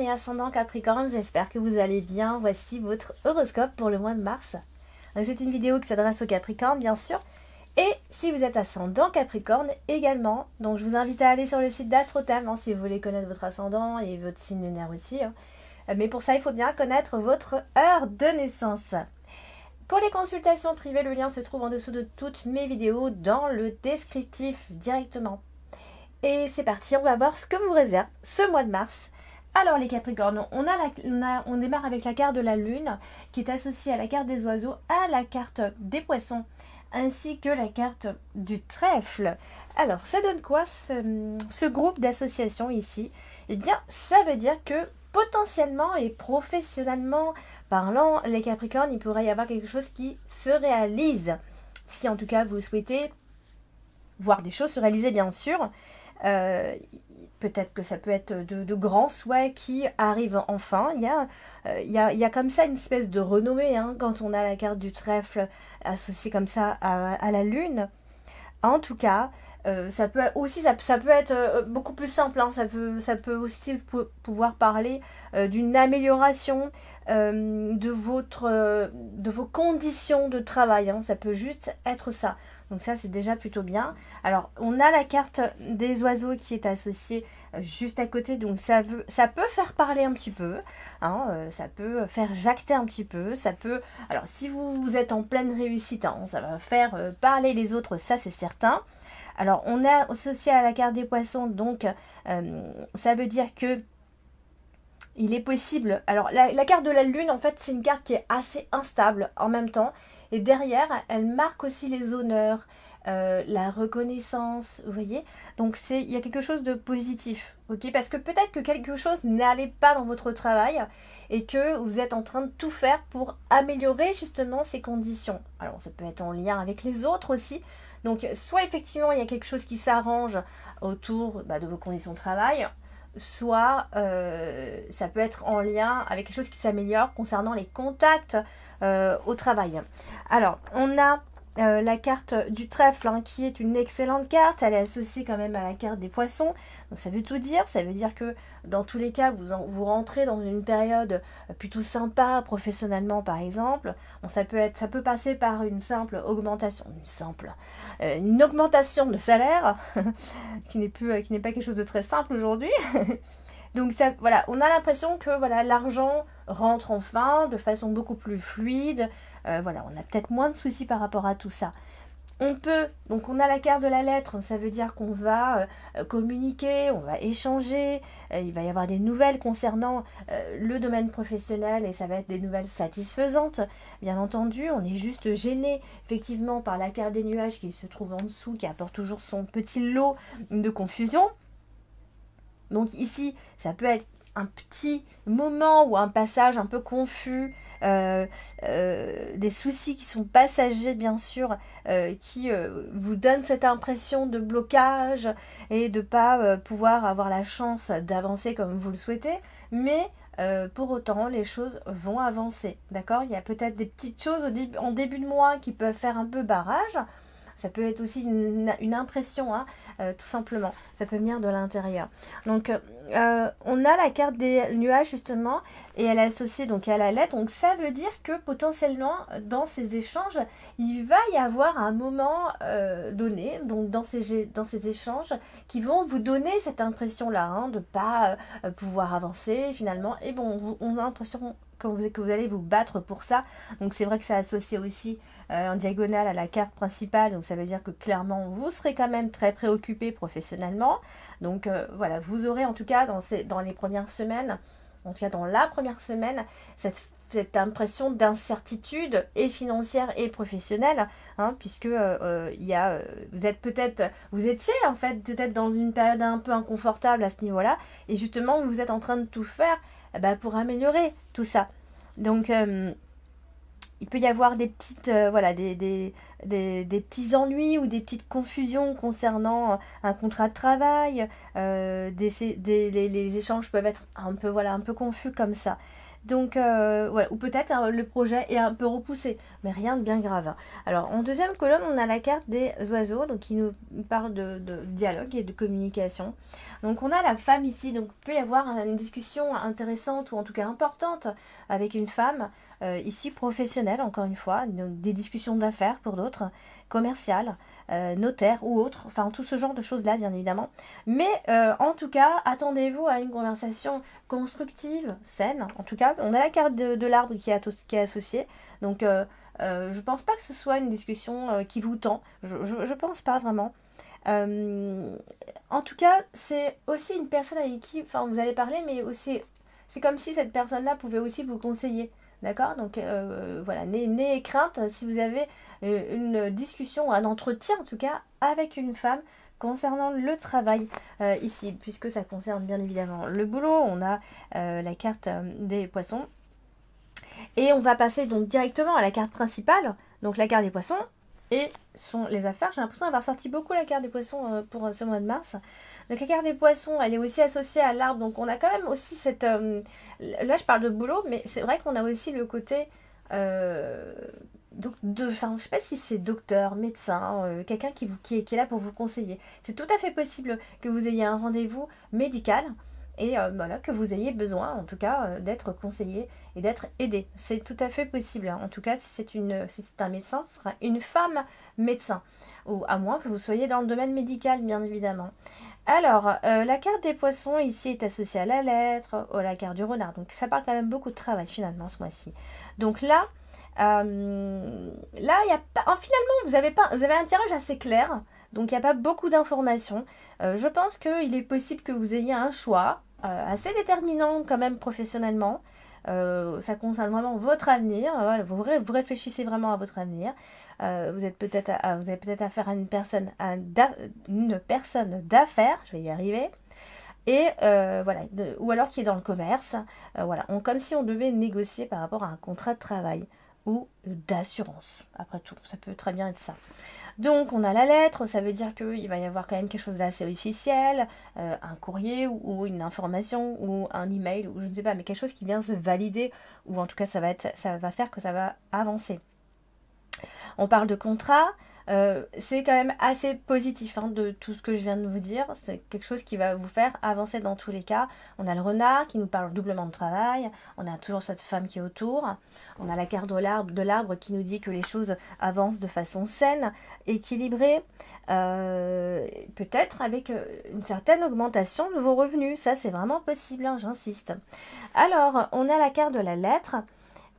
et ascendant Capricorne, j'espère que vous allez bien. Voici votre horoscope pour le mois de mars. C'est une vidéo qui s'adresse aux Capricornes, bien sûr. Et si vous êtes ascendant Capricorne également, donc je vous invite à aller sur le site d'Astrothème si vous voulez connaître votre ascendant et votre signe lunaire aussi. Mais pour ça, il faut bien connaître votre heure de naissance. Pour les consultations privées, le lien se trouve en dessous de toutes mes vidéos dans le descriptif directement. Et c'est parti, on va voir ce que vous réserve ce mois de mars. Alors les Capricornes, on démarre avec la carte de la Lune qui est associée à la carte des oiseaux, à la carte des poissons, ainsi que la carte du trèfle. Alors ça donne quoi ce groupe d'associations ici? Eh bien ça veut dire que potentiellement et professionnellement parlant, les Capricornes, il pourrait y avoir quelque chose qui se réalise. Si en tout cas vous souhaitez voir des choses se réaliser, bien sûr. Peut-être que ça peut être de grands souhaits qui arrivent enfin. Il y a comme ça une espèce de renommée quand on a la carte du trèfle associée comme ça à la lune. En tout cas, ça peut être beaucoup plus simple. Ça peut aussi pouvoir parler d'une amélioration de vos conditions de travail. Ça peut juste être ça. Donc ça, c'est déjà plutôt bien. Alors, on a la carte des oiseaux qui est associée juste à côté. Donc ça peut faire parler un petit peu. Ça peut faire jacter un petit peu. Alors, si vous êtes en pleine réussite, ça va faire parler les autres, ça c'est certain. Alors, on a associé à la carte des poissons, donc ça veut dire que il est possible. Alors, la carte de la Lune, en fait, c'est une carte qui est assez instable en même temps. Et derrière, elle marque aussi les honneurs, la reconnaissance, vous voyez. Donc, il y a quelque chose de positif, ok? Parce que peut-être que quelque chose n'allait pas dans votre travail et que vous êtes en train de tout faire pour améliorer justement ces conditions. Alors, ça peut être en lien avec les autres aussi. Donc, soit effectivement, il y a quelque chose qui s'arrange autour de vos conditions de travail, soit ça peut être en lien avec quelque chose qui s'améliore concernant les contacts au travail. Alors, on a la carte du trèfle qui est une excellente carte. Elle est associée quand même à la carte des poissons. Donc ça veut tout dire. Ça veut dire que dans tous les cas, vous rentrez dans une période plutôt sympa professionnellement par exemple. Bon, ça peut passer par une simple augmentation. Une augmentation de salaire qui n'est pas quelque chose de très simple aujourd'hui. Donc ça, voilà, on a l'impression que l'argent rentre enfin de façon beaucoup plus fluide. On a peut-être moins de soucis par rapport à tout ça. Donc on a la carte de la lettre, ça veut dire qu'on va communiquer, on va échanger, il va y avoir des nouvelles concernant le domaine professionnel et ça va être des nouvelles satisfaisantes. Bien entendu, on est juste gêné effectivement par la carte des nuages qui se trouve en dessous, qui apporte toujours son petit lot de confusion. Donc ici, ça peut être un petit moment ou un passage un peu confus, des soucis qui sont passagers bien sûr, qui vous donnent cette impression de blocage et de ne pas pouvoir avoir la chance d'avancer comme vous le souhaitez, mais pour autant les choses vont avancer, d'accord? Il y a peut-être des petites choses en début de mois qui peuvent faire un peu barrage. Ça peut être aussi une impression, tout simplement. Ça peut venir de l'intérieur. Donc, on a la carte des nuages, justement, et elle est associée donc à la lettre. Donc, ça veut dire que potentiellement, dans ces échanges, il va y avoir un moment donné, donc dans ces échanges, qui vont vous donner cette impression-là, de ne pas pouvoir avancer, finalement. Et bon, on a l'impression que vous allez vous battre pour ça. Donc, c'est vrai que ça associe aussi en diagonale à la carte principale, donc ça veut dire que clairement vous serez quand même très préoccupé professionnellement. Donc vous aurez en tout cas dans les premières semaines, en tout cas dans la première semaine, cette impression d'incertitude et financière et professionnelle, puisque vous étiez en fait peut-être dans une période un peu inconfortable à ce niveau-là, et justement vous êtes en train de tout faire pour améliorer tout ça. Donc il peut y avoir des petites des petits ennuis ou des petites confusions concernant un contrat de travail. Les échanges peuvent être un peu confus comme ça. Donc voilà, ou peut-être le projet est un peu repoussé, mais rien de bien grave. Alors en deuxième colonne, on a la carte des oiseaux, donc qui nous parle de dialogue et de communication. Donc on a la femme ici, donc il peut y avoir une discussion intéressante ou en tout cas importante avec une femme, ici professionnelle encore une fois, donc des discussions d'affaires pour d'autres, commerciales, notaire ou autre, enfin tout ce genre de choses là bien évidemment. Mais en tout cas, attendez-vous à une conversation constructive, saine. En tout cas, on a la carte de l'arbre qui est associée. Donc je pense pas que ce soit une discussion qui vous tend. Je pense pas vraiment. En tout cas, c'est aussi une personne avec qui vous allez parler, mais aussi c'est comme si cette personne-là pouvait aussi vous conseiller. D'accord. Donc voilà, n'ayez crainte si vous avez une discussion, un entretien en tout cas, avec une femme concernant le travail ici, puisque ça concerne bien évidemment le boulot. On a la carte des poissons. Et on va passer donc directement à la carte principale, donc la carte des poissons, et sont les affaires. J'ai l'impression d'avoir sorti beaucoup la carte des poissons pour ce mois de mars. Donc la carte des poissons, elle est aussi associée à l'arbre, donc on a quand même aussi cette... là je parle de boulot, mais c'est vrai qu'on a aussi le côté... je sais pas si c'est docteur, médecin, quelqu'un qui est là pour vous conseiller. C'est tout à fait possible que vous ayez un rendez-vous médical et voilà, que vous ayez besoin en tout cas d'être conseillé et d'être aidé. C'est tout à fait possible. En tout cas, si c'est un médecin, ce sera une femme médecin. Ou à moins que vous soyez dans le domaine médical, bien évidemment. Alors, la carte des poissons ici est associée à la lettre, la carte du renard. Donc ça parle quand même beaucoup de travail finalement ce mois-ci. Donc là, il y a pas, finalement, vous avez un tirage assez clair. Donc il n'y a pas beaucoup d'informations. Je pense qu'il est possible que vous ayez un choix assez déterminant quand même professionnellement. Ça concerne vraiment votre avenir. Voilà, vous réfléchissez vraiment à votre avenir. Vous avez peut-être affaire à une personne d'affaires, je vais y arriver. Et voilà, ou alors qui est dans le commerce. Voilà, comme si on devait négocier par rapport à un contrat de travail ou d'assurance. Après tout, ça peut très bien être ça. Donc on a la lettre, ça veut dire qu'il va y avoir quand même quelque chose d'assez officiel, un courrier ou une information ou un email ou je ne sais pas, mais quelque chose qui vient se valider ou en tout cas ça va faire que ça va avancer. On parle de contrat, c'est quand même assez positif de tout ce que je viens de vous dire. C'est quelque chose qui va vous faire avancer dans tous les cas. On a le renard qui nous parle doublement de travail. On a toujours cette femme qui est autour. On a la carte de l'arbre qui nous dit que les choses avancent de façon saine, équilibrée. Peut-être avec une certaine augmentation de vos revenus. Ça, c'est vraiment possible, j'insiste. Alors, on a la carte de la lettre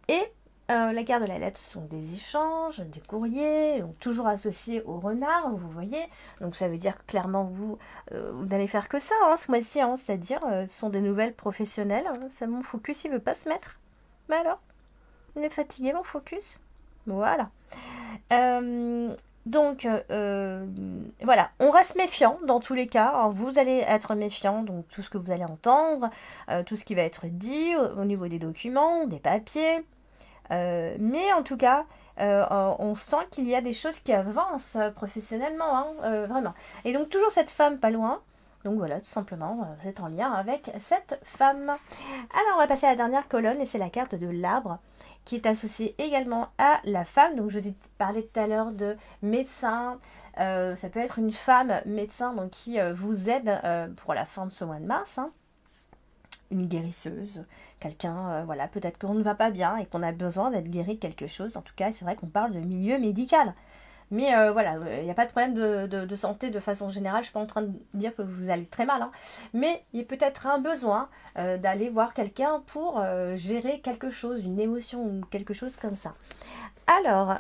et la carte de la lettre sont des échanges, des courriers, donc toujours associés au renard, vous voyez. Donc ça veut dire que clairement vous n'allez faire que ça ce mois-ci, c'est-à-dire ce sont des nouvelles professionnelles. Ça, mon focus il veut pas se mettre. Mais alors, il est fatigué mon focus. Voilà. Donc voilà, on reste méfiant dans tous les cas. Alors, vous allez être méfiant, donc tout ce que vous allez entendre, tout ce qui va être dit au niveau des documents, des papiers. Mais en tout cas, on sent qu'il y a des choses qui avancent professionnellement, vraiment. Et donc toujours cette femme pas loin. Donc voilà, tout simplement, c'est en lien avec cette femme. Alors on va passer à la dernière colonne et c'est la carte de l'arbre qui est associée également à la femme. Donc je vous ai parlé tout à l'heure de médecin. Ça peut être une femme médecin donc, qui vous aide pour la fin de ce mois de mars. Une guérisseuse, quelqu'un, voilà, peut-être qu'on ne va pas bien et qu'on a besoin d'être guéri de quelque chose. En tout cas, c'est vrai qu'on parle de milieu médical. Mais voilà, il n'y a pas de problème de santé de façon générale. Je ne suis pas en train de dire que vous allez très mal. Mais il y a peut-être un besoin d'aller voir quelqu'un pour gérer quelque chose, une émotion ou quelque chose comme ça. Alors,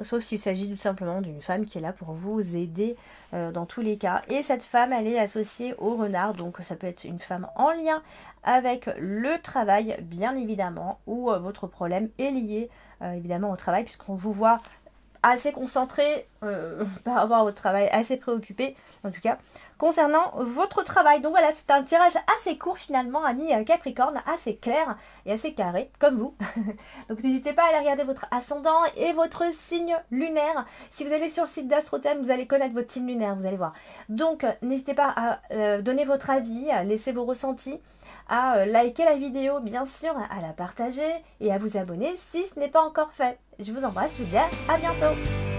sauf s'il s'agit tout simplement d'une femme qui est là pour vous aider dans tous les cas. Et cette femme, elle est associée au renard, donc ça peut être une femme en lien avec le travail, bien évidemment, ou votre problème est lié évidemment au travail, puisqu'on vous voit assez concentré par rapport à votre travail, assez préoccupé, en tout cas, concernant votre travail. Donc voilà, c'est un tirage assez court finalement, amis Capricorne, assez clair et assez carré, comme vous. Donc n'hésitez pas à aller regarder votre ascendant et votre signe lunaire. Si vous allez sur le site d'Astrothème, vous allez connaître votre signe lunaire, vous allez voir. Donc n'hésitez pas à donner votre avis, à laisser vos ressentis. à liker la vidéo, bien sûr, à la partager et à vous abonner si ce n'est pas encore fait. Je vous embrasse, je vous dis à bientôt.